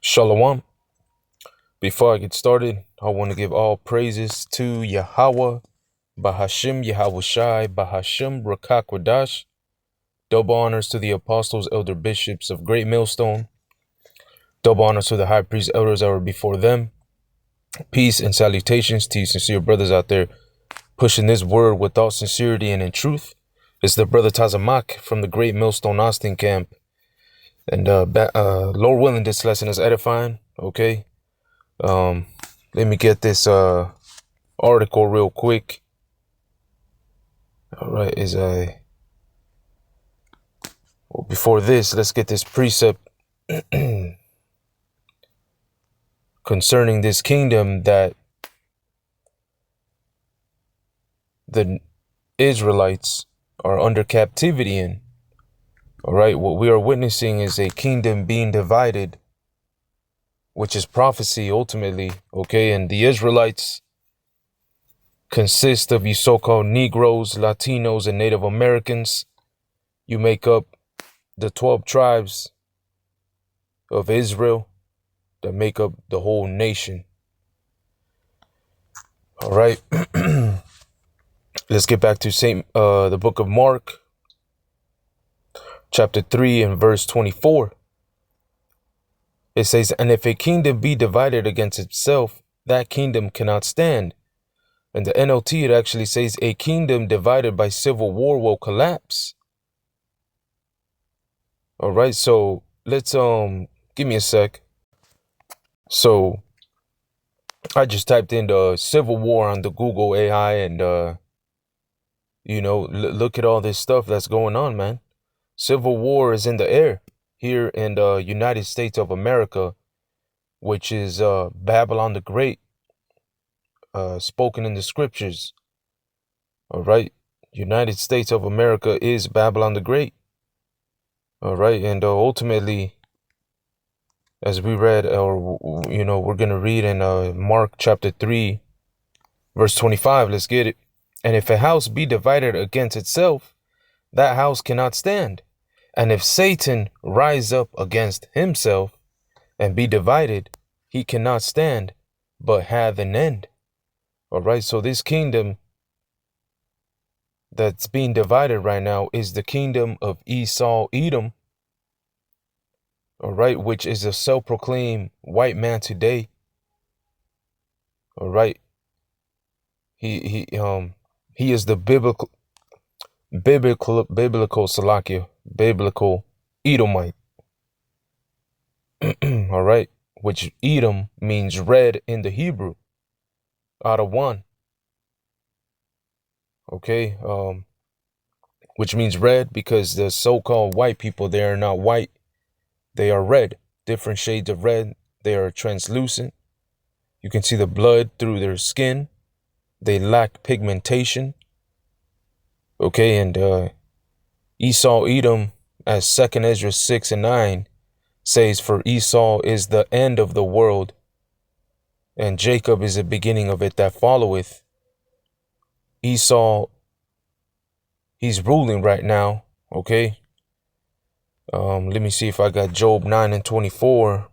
Shalom. Before I get started, I want to give all praises to Yahweh, Bahashim Yahweh Shai, Bahashim Rakakwadash. Double honors to the apostles, elder bishops of Great Millstone. Double honors to the high priest elders that were before them. Peace and salutations to you sincere brothers out there pushing this word with all sincerity and in truth. It's the brother Tazamak from the Great Millstone Austin camp. And Lord willing, this lesson is edifying. Okay. Let me get this article real quick. All right, before this, let's get this precept concerning this kingdom that the Israelites are under captivity in. All right, what we are witnessing is a kingdom being divided, which is prophecy ultimately. Okay, and the Israelites consist of you so-called Negroes, Latinos, and Native Americans. You make up the 12 tribes of Israel that make up the whole nation. All right. Let's get back to the book of Mark, chapter 3 and verse 24. It says, "And if a kingdom be divided against itself, that kingdom cannot stand." In the NLT, it actually says, "A kingdom divided by civil war will collapse." All right, so let's give me a sec. So I just typed in the civil war on the Google AI, and look at all this stuff that's going on, man. Civil war is in the air here in the United States of America, which is Babylon the Great, spoken in the scriptures. All right, United States of America is Babylon the Great. All right, and ultimately, as we read, we're going to read in Mark chapter 3, verse 25. Let's get it. "And if a house be divided against itself, that house cannot stand. And if Satan rise up against himself and be divided, he cannot stand, but hath an end." All right, so this kingdom that's being divided right now is the kingdom of Esau, Edom. All right, which is a self-proclaimed white man today. All right, he is the biblical Salakia, biblical Edomite. All right, which Edom means red in the Hebrew, out of one. Okay, which means red because the so-called white people, they are not white. They are red, different shades of red. They are translucent. You can see the blood through their skin. They lack pigmentation. Okay, and Esau, Edom, as 2 Ezra 6 and 9 says, "For Esau is the end of the world, and Jacob is the beginning of it that followeth." Esau, he's ruling right now. Okay. Let me see if I got Job 9 and 24.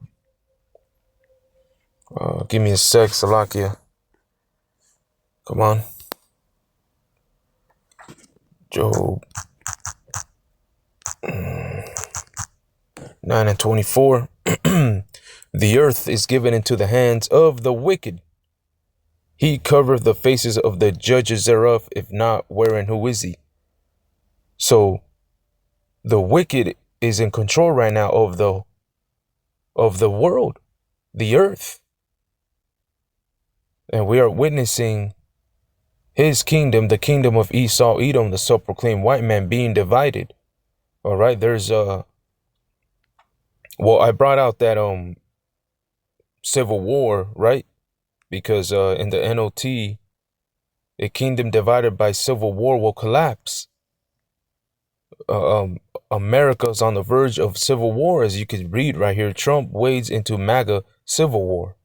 Give me a sec, Salakia. Come on. Job 9 and 24. "The earth is given into the hands of the wicked. He covereth the faces of the judges thereof. If not, wherein who is he?" So the wicked is in control right now of the world, the earth. And we are witnessing his kingdom, the kingdom of Esau, Edom, the self-proclaimed white man, being divided. All right, there's I brought out that civil war, right? Because in the NOT, a kingdom divided by civil war will collapse. America's on the verge of civil war, as you can read right here. Trump wades into MAGA civil war.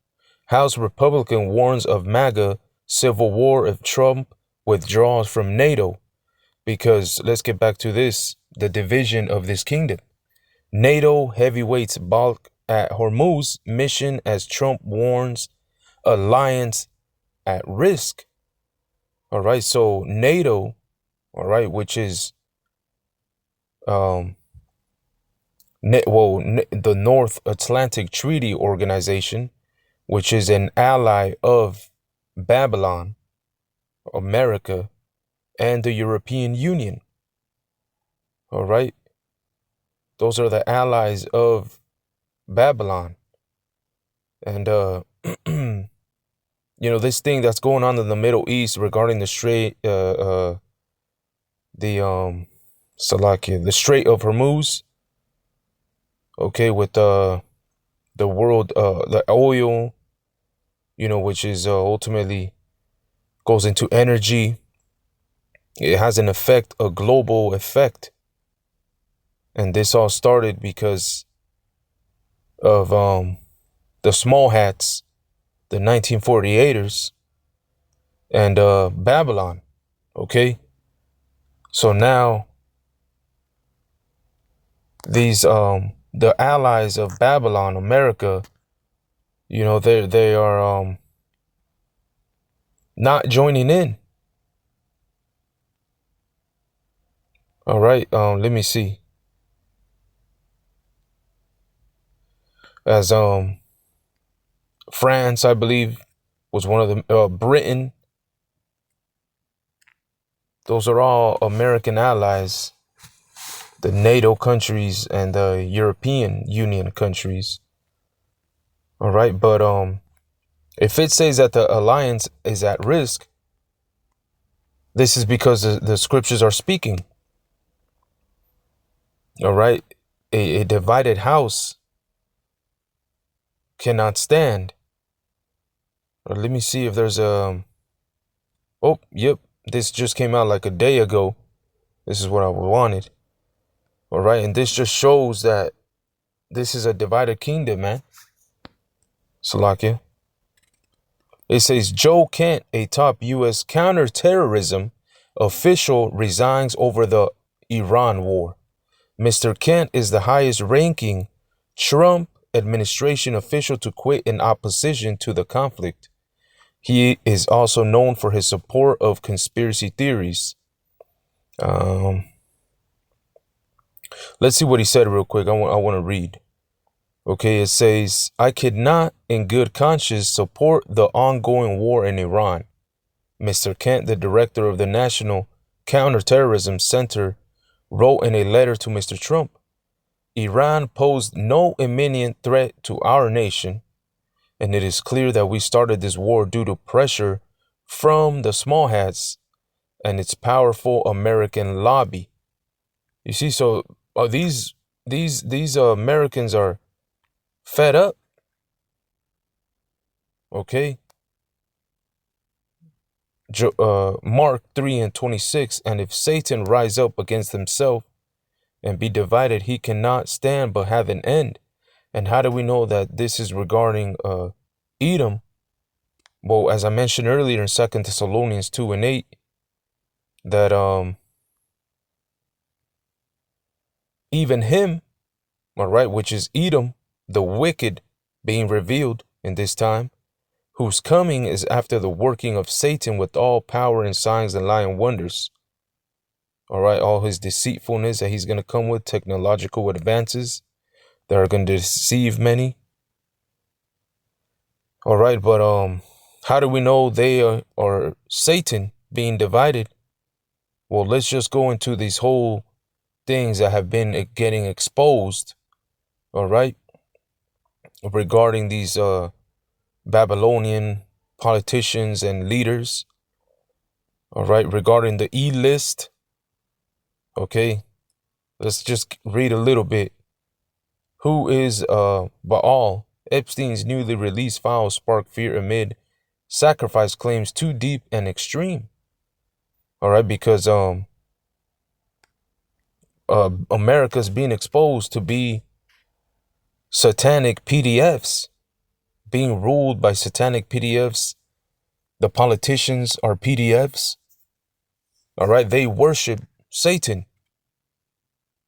House Republican warns of MAGA civil war if Trump withdraws from NATO. Because let's get back to this, the division of this kingdom. NATO heavyweights balk at Hormuz mission as Trump warns alliance at risk. All right, so NATO, all right, which is um the North Atlantic Treaty Organization, which is an ally of Babylon, America, and the European Union. All right, those are the allies of Babylon. And this thing that's going on in the Middle East regarding the the Strait of Hormuz, okay, with the world, the oil, which is ultimately goes into energy. It has an effect, a global effect. And this all started because of the small hats, the 1948ers, and Babylon. Okay. So now these the allies of Babylon, America, they are not joining in. All right, let me see. As France, I believe, was one of the Britain. Those are all American allies, the NATO countries and the European Union countries. All right, but if it says that the alliance is at risk, this is because the scriptures are speaking. All right, a divided house cannot stand. Let me see if there's a. Oh, yep, this just came out like a day ago. This is what I wanted. All right, and this just shows that this is a divided kingdom, man. Salakia. It says Joe Kent, a top U.S. counterterrorism official, resigns over the Iran war. Mr. Kent is the highest ranking Trump administration official to quit in opposition to the conflict. He is also known for his support of conspiracy theories. Let's see what he said real quick. I want to read. Okay, it says, I could not in good conscience support the ongoing war in Iran. Mr. Kent, the director of the National Counterterrorism Center, wrote in a letter to Mr. Trump, Iran posed no imminent threat to our nation, and it is clear that we started this war due to pressure from the small hats and its powerful American lobby. You see, so these Americans are fed up. Okay. Mark 3:26, and if Satan rise up against himself and be divided, he cannot stand but have an end. And how do we know that this is regarding Edom? Well, as I mentioned earlier in 2 Thessalonians 2:8, that even him, all right, which is Edom, the wicked being revealed in this time, whose coming is after the working of Satan with all power and signs and lying wonders. All right, all his deceitfulness that he's going to come with, technological advances that are going to deceive many. All right, but how do we know they are Satan being divided? Well, let's just go into these whole things that have been getting exposed, all right, regarding these Babylonian politicians and leaders, all right, regarding the E-list. Okay, let's just read a little bit. Who is Baal? Epstein's newly released files spark fear amid sacrifice claims too deep and extreme. All right, because America's being exposed to be satanic PDFs, being ruled by satanic PDFs. The politicians are PDFs. All right, they worship Satan.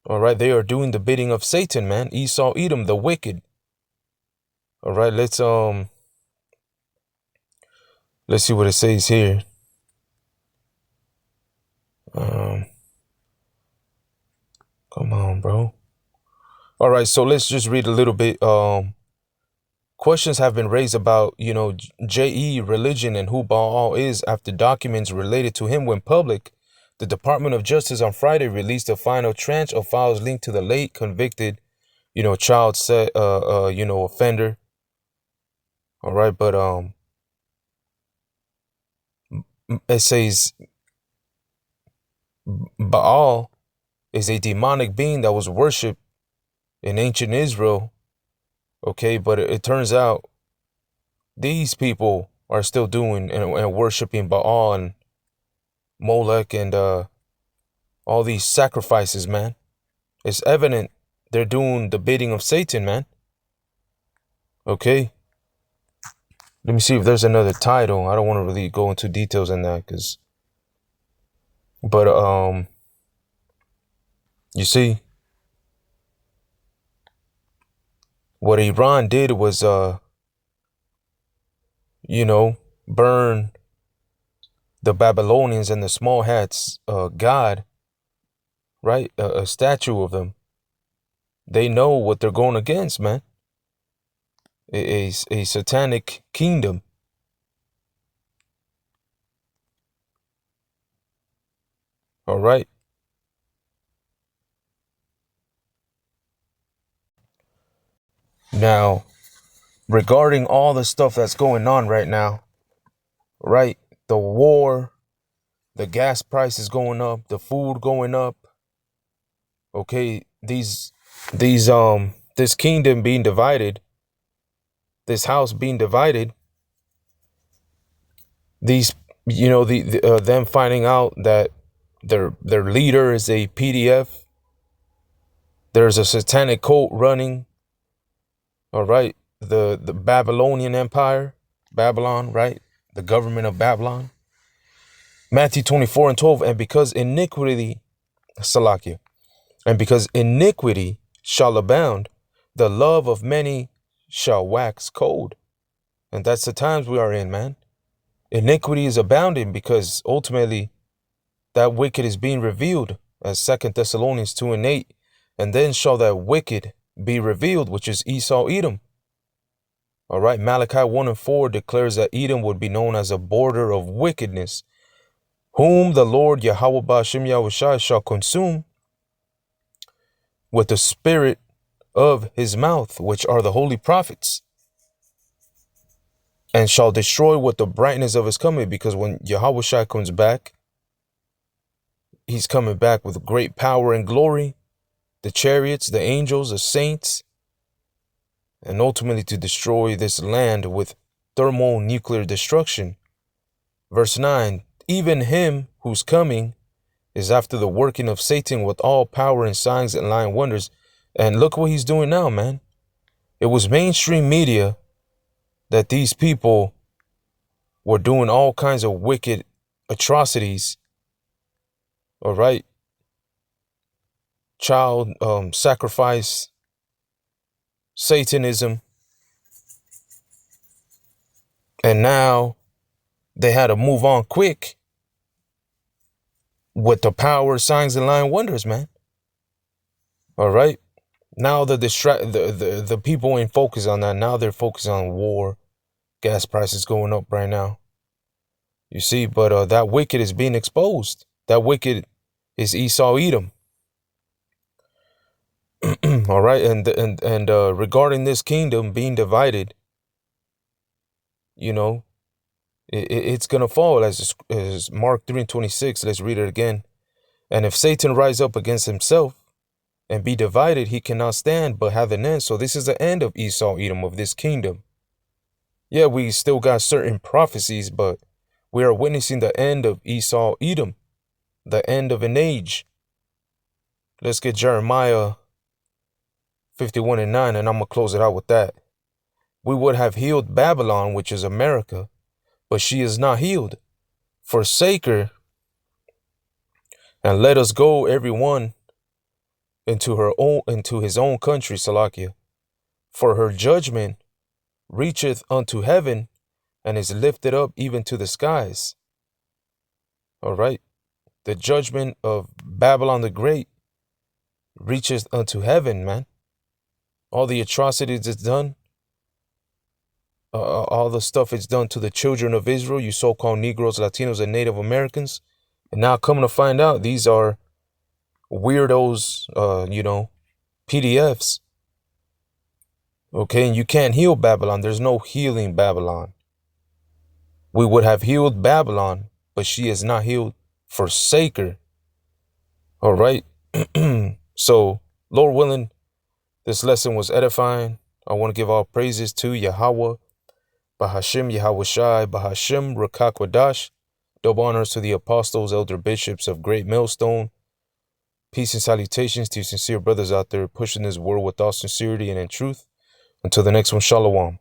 All right, they are doing the bidding of Satan, man. Esau, Edom, the wicked. All right, let's see what it says here. Um, come on, bro. All right, so let's just read a little bit. Questions have been raised about, J.E. religion and who Baal is after documents related to him went public. The Department of Justice on Friday released a final tranche of files linked to the late convicted, child offender. All right, but it says Baal is a demonic being that was worshipped in ancient Israel. Okay, but it turns out these people are still doing and worshiping Baal and Molech and all these sacrifices, man. It's evident they're doing the bidding of Satan, man. Okay. Let me see if there's another title. I don't want to really go into details on that, but you see, what Iran did was burn the Babylonians and the small hats god, right? A statue of them. They know what they're going against, man. A satanic kingdom. All right. Now, regarding all the stuff that's going on right now, right? The war, the gas prices going up, the food going up. Okay, this kingdom being divided, this house being divided, these, them finding out that their leader is a PDF. There's a satanic cult running. All right, the Babylonian Empire, Babylon, right? The government of Babylon. Matthew 24:12, and because iniquity shall abound, the love of many shall wax cold. And that's the times we are in, man. Iniquity is abounding because ultimately that wicked is being revealed, as 2 Thessalonians 2:8. And then shall that wicked be revealed, which is Esau, Edom. All right, Malachi 1:4 declares that Edom would be known as a border of wickedness, whom the Lord Yahweh Ba'ashem Yahushai shall consume with the spirit of his mouth, which are the holy prophets, and shall destroy with the brightness of his coming. Because when Yahushai comes back, he's coming back with great power and glory, the chariots, the angels, the saints, and ultimately to destroy this land with thermonuclear destruction. Verse 9, even him whose coming is after the working of Satan with all power and signs and lying wonders. And look what he's doing now, man. It was mainstream media that these people were doing all kinds of wicked atrocities. All right. Child sacrifice, Satanism. And now they had to move on quick with the power, signs, and lying wonders, man. All right. Now the people ain't focused on that. Now they're focused on war, gas prices going up right now. You see, but that wicked is being exposed. That wicked is Esau, Edom. All right, and regarding this kingdom being divided, it's gonna fall as Mark 3:26. Let's read it again. And if Satan rise up against himself and be divided, he cannot stand, but have an end. So this is the end of Esau, Edom, of this kingdom. Yeah, we still got certain prophecies, but we are witnessing the end of Esau, Edom, the end of an age. Let's get Jeremiah 51:9, and I'm gonna close it out with that. We would have healed Babylon, which is America, but she is not healed. Forsake her, and let us go, every one, into his own country, Salakia. For her judgment reacheth unto heaven and is lifted up even to the skies. All right. The judgment of Babylon the Great reaches unto heaven, man. All the atrocities it's done, all the stuff it's done to the children of Israel, you so-called Negroes, Latinos, and Native Americans. And now coming to find out, these are weirdos, PDFs. Okay, and you can't heal Babylon. There's no healing Babylon. We would have healed Babylon, but she is not healed. Forsake her. All right. So, Lord willing, this lesson was edifying. I want to give all praises to Yahweh, Bahashim Yahweh Shai, Bahashim Rakakwadash. Double honors to the apostles, elder bishops of Great Millstone. Peace and salutations to you sincere brothers out there pushing this word with all sincerity and in truth. Until the next one, Shalom.